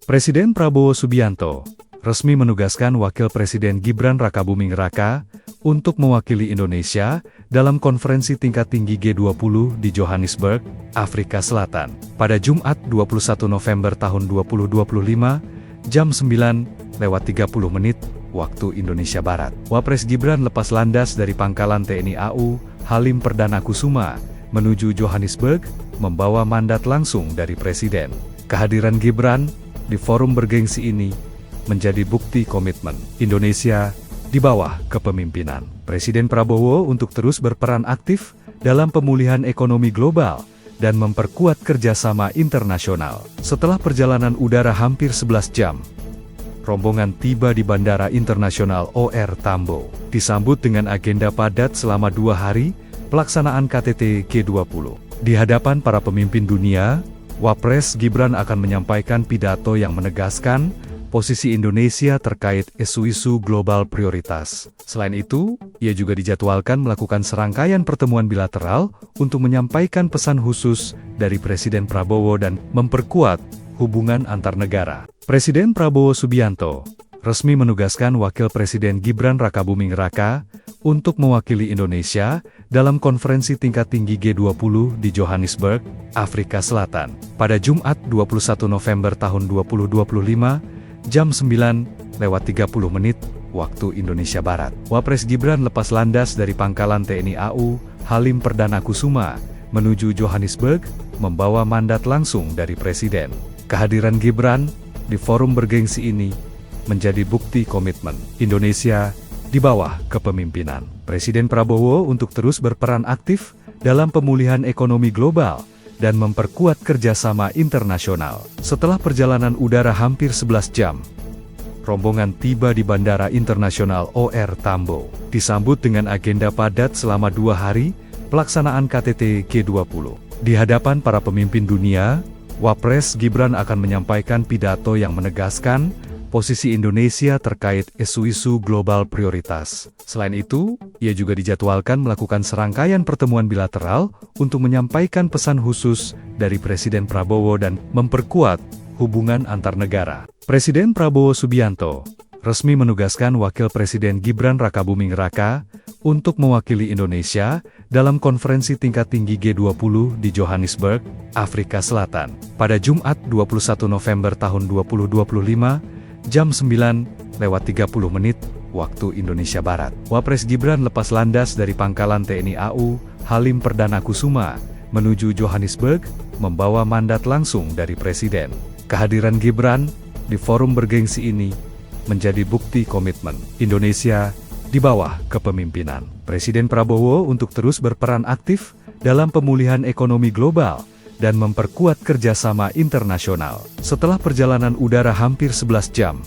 Presiden Prabowo Subianto resmi menugaskan Wakil Presiden Gibran Rakabuming Raka untuk mewakili Indonesia dalam konferensi tingkat tinggi G20 di Johannesburg, Afrika Selatan, pada Jumat 21 November tahun 2025, jam 9.30 waktu Indonesia Barat. Wapres Gibran lepas landas dari pangkalan TNI AU Halim Perdana Kusuma menuju Johannesburg, membawa mandat langsung dari Presiden. Kehadiran Gibran di forum bergengsi ini menjadi bukti komitmen Indonesia di bawah kepemimpinan Presiden Prabowo untuk terus berperan aktif dalam pemulihan ekonomi global dan memperkuat kerjasama internasional. Setelah perjalanan udara hampir 11 jam, rombongan tiba di Bandara Internasional OR Tambo, disambut dengan agenda padat selama 2 hari pelaksanaan KTT G20. Di hadapan para pemimpin dunia, Wapres Gibran akan menyampaikan pidato yang menegaskan posisi Indonesia terkait isu-isu global prioritas. Selain itu, ia juga dijadwalkan melakukan serangkaian pertemuan bilateral untuk menyampaikan pesan khusus dari Presiden Prabowo dan memperkuat hubungan antar negara. Presiden Prabowo Subianto resmi menugaskan Wakil Presiden Gibran Rakabuming Raka untuk mewakili Indonesia dalam konferensi tingkat tinggi G20 di Johannesburg, Afrika Selatan, pada Jumat 21 November tahun 2025, jam 9.30 waktu Indonesia Barat. Wapres Gibran lepas landas dari pangkalan TNI AU Halim Perdana Kusuma menuju Johannesburg, membawa mandat langsung dari Presiden. Kehadiran Gibran di forum bergengsi ini menjadi bukti komitmen Indonesia di bawah kepemimpinan Presiden Prabowo untuk terus berperan aktif dalam pemulihan ekonomi global dan memperkuat kerjasama internasional. Setelah perjalanan udara hampir 11 jam, rombongan tiba di Bandara Internasional OR Tambo, disambut dengan agenda padat selama 2 hari pelaksanaan KTT G20. Di hadapan para pemimpin dunia, Wapres Gibran akan menyampaikan pidato yang menegaskan posisi Indonesia terkait isu-isu global prioritas. Selain itu, ia juga dijadwalkan melakukan serangkaian pertemuan bilateral untuk menyampaikan pesan khusus dari Presiden Prabowo dan memperkuat hubungan antar negara. Presiden Prabowo Subianto resmi menugaskan Wakil Presiden Gibran Rakabuming Raka untuk mewakili Indonesia dalam konferensi tingkat tinggi G20 di Johannesburg, Afrika Selatan, pada Jumat 21 November tahun 2025, jam 9.30 waktu Indonesia Barat. Wapres Gibran lepas landas dari pangkalan TNI AU Halim Perdana Kusuma menuju Johannesburg, membawa mandat langsung dari Presiden. Kehadiran Gibran di forum bergengsi ini menjadi bukti komitmen Indonesia di bawah kepemimpinan Presiden Prabowo untuk terus berperan aktif dalam pemulihan ekonomi global dan memperkuat kerjasama internasional. Setelah perjalanan udara hampir 11 jam,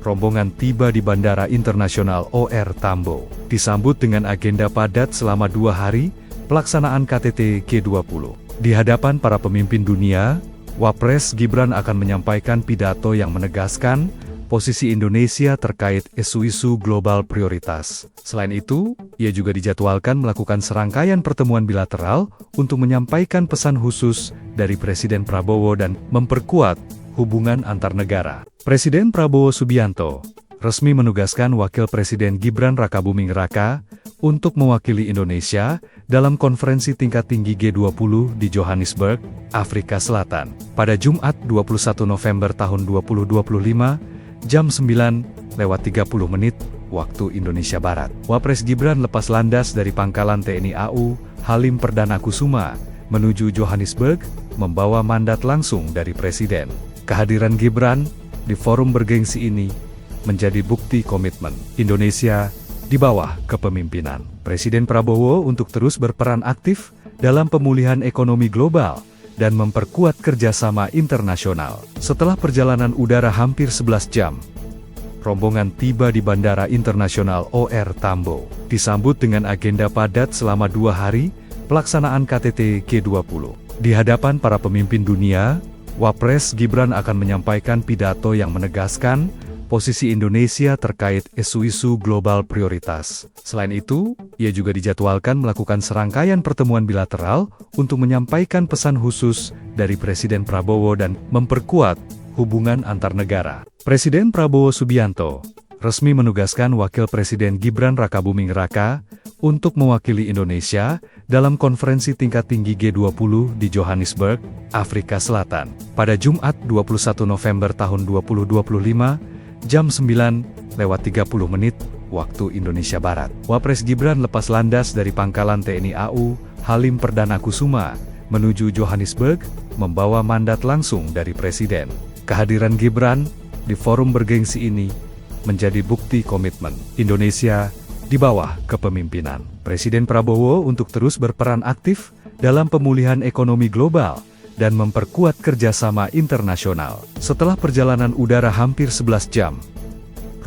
rombongan tiba di Bandara Internasional OR Tambo, disambut dengan agenda padat selama 2 hari pelaksanaan KTT G20. Di hadapan para pemimpin dunia, Wapres Gibran akan menyampaikan pidato yang menegaskan posisi Indonesia terkait isu-isu global prioritas. Selain itu, ia juga dijadwalkan melakukan serangkaian pertemuan bilateral untuk menyampaikan pesan khusus dari Presiden Prabowo dan memperkuat hubungan antar negara. Presiden Prabowo Subianto resmi menugaskan Wakil Presiden Gibran Rakabuming Raka untuk mewakili Indonesia dalam konferensi tingkat tinggi G20 di Johannesburg, Afrika Selatan, pada Jumat 21 November tahun 2025, jam 9.30 waktu Indonesia Barat. Wapres Gibran lepas landas dari pangkalan TNI AU Halim Perdana Kusuma menuju Johannesburg, membawa mandat langsung dari Presiden. Kehadiran Gibran di forum bergengsi ini menjadi bukti komitmen Indonesia di bawah kepemimpinan Presiden Prabowo untuk terus berperan aktif dalam pemulihan ekonomi global dan memperkuat kerjasama internasional. Setelah perjalanan udara hampir 11 jam, rombongan tiba di Bandara Internasional OR Tambo, disambut dengan agenda padat selama 2 hari pelaksanaan KTT G20. Di hadapan para pemimpin dunia, Wapres Gibran akan menyampaikan pidato yang menegaskan posisi Indonesia terkait isu-isu global prioritas. Selain itu, ia juga dijadwalkan melakukan serangkaian pertemuan bilateral untuk menyampaikan pesan khusus dari Presiden Prabowo dan memperkuat hubungan antar negara. Presiden Prabowo Subianto resmi menugaskan Wakil Presiden Gibran Rakabuming Raka untuk mewakili Indonesia dalam konferensi tingkat tinggi G20 di Johannesburg, Afrika Selatan, pada Jumat 21 November tahun 2025, jam 9:30 waktu Indonesia Barat. Wapres Gibran lepas landas dari pangkalan TNI AU Halim Perdana Kusuma menuju Johannesburg, membawa mandat langsung dari Presiden. Kehadiran Gibran di forum bergengsi ini menjadi bukti komitmen Indonesia di bawah kepemimpinan Presiden Prabowo untuk terus berperan aktif dalam pemulihan ekonomi global dan memperkuat kerjasama internasional. Setelah perjalanan udara hampir 11 jam,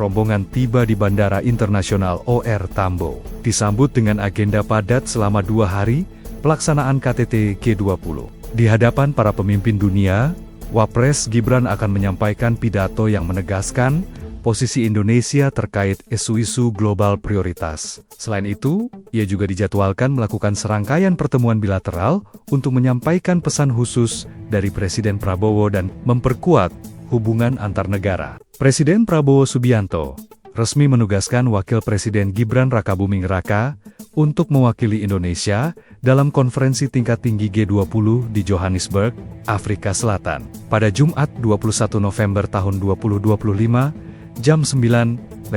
rombongan tiba di Bandara Internasional OR Tambo, disambut dengan agenda padat selama 2 hari pelaksanaan KTT G20. Di hadapan para pemimpin dunia, Wapres Gibran akan menyampaikan pidato yang menegaskan posisi Indonesia terkait isu-isu global prioritas. Selain itu, ia juga dijadwalkan melakukan serangkaian pertemuan bilateral untuk menyampaikan pesan khusus dari Presiden Prabowo dan memperkuat hubungan antar negara. Presiden Prabowo Subianto resmi menugaskan Wakil Presiden Gibran Rakabuming Raka untuk mewakili Indonesia dalam konferensi tingkat tinggi G20 di Johannesburg, Afrika Selatan, pada Jumat 21 November tahun 2025, jam 9:30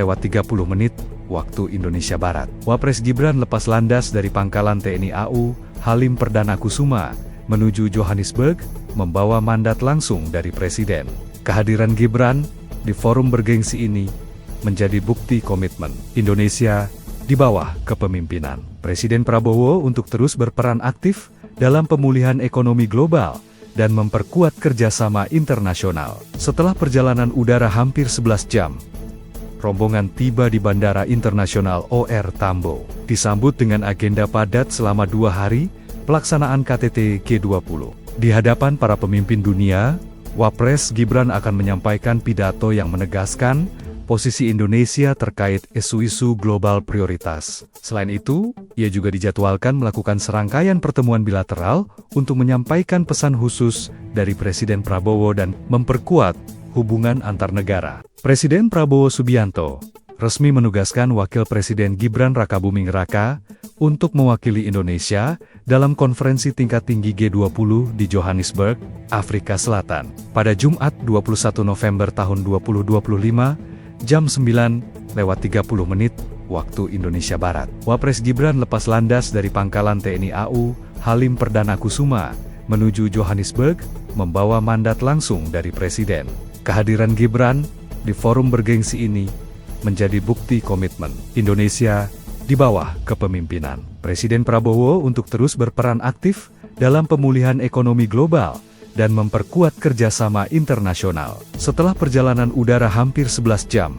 waktu Indonesia Barat. Wapres Gibran lepas landas dari pangkalan TNI AU Halim Perdana Kusuma menuju Johannesburg, membawa mandat langsung dari Presiden. Kehadiran Gibran di forum bergengsi ini menjadi bukti komitmen Indonesia di bawah kepemimpinan Presiden Prabowo untuk terus berperan aktif dalam pemulihan ekonomi global dan memperkuat kerjasama internasional. Setelah perjalanan udara hampir 11 jam, rombongan tiba di Bandara Internasional OR Tambo, disambut dengan agenda padat selama 2 hari pelaksanaan KTT G20. Di hadapan para pemimpin dunia, Wapres Gibran akan menyampaikan pidato yang menegaskan posisi Indonesia terkait isu-isu global prioritas. Selain itu, ia juga dijadwalkan melakukan serangkaian pertemuan bilateral untuk menyampaikan pesan khusus dari Presiden Prabowo dan memperkuat hubungan antar negara. Presiden Prabowo Subianto resmi menugaskan Wakil Presiden Gibran Rakabuming Raka untuk mewakili Indonesia dalam konferensi tingkat tinggi G20 di Johannesburg, Afrika Selatan, pada Jumat 21 November tahun 2025, jam 9:30 waktu Indonesia Barat. Wapres Gibran lepas landas dari pangkalan TNI AU Halim Perdana Kusuma menuju Johannesburg, membawa mandat langsung dari Presiden. Kehadiran Gibran di forum bergengsi ini menjadi bukti komitmen Indonesia di bawah kepemimpinan Presiden Prabowo untuk terus berperan aktif dalam pemulihan ekonomi global dan memperkuat kerjasama internasional. Setelah perjalanan udara hampir 11 jam,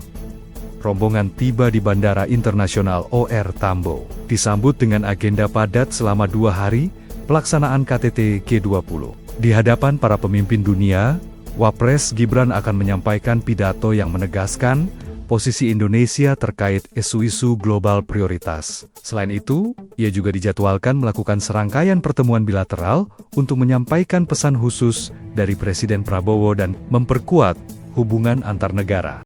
rombongan tiba di Bandara Internasional OR Tambo, disambut dengan agenda padat selama 2 hari pelaksanaan KTT G20. Di hadapan para pemimpin dunia, Wapres Gibran akan menyampaikan pidato yang menegaskan posisi Indonesia terkait isu-isu global prioritas. Selain itu, ia juga dijadwalkan melakukan serangkaian pertemuan bilateral untuk menyampaikan pesan khusus dari Presiden Prabowo dan memperkuat hubungan antar negara.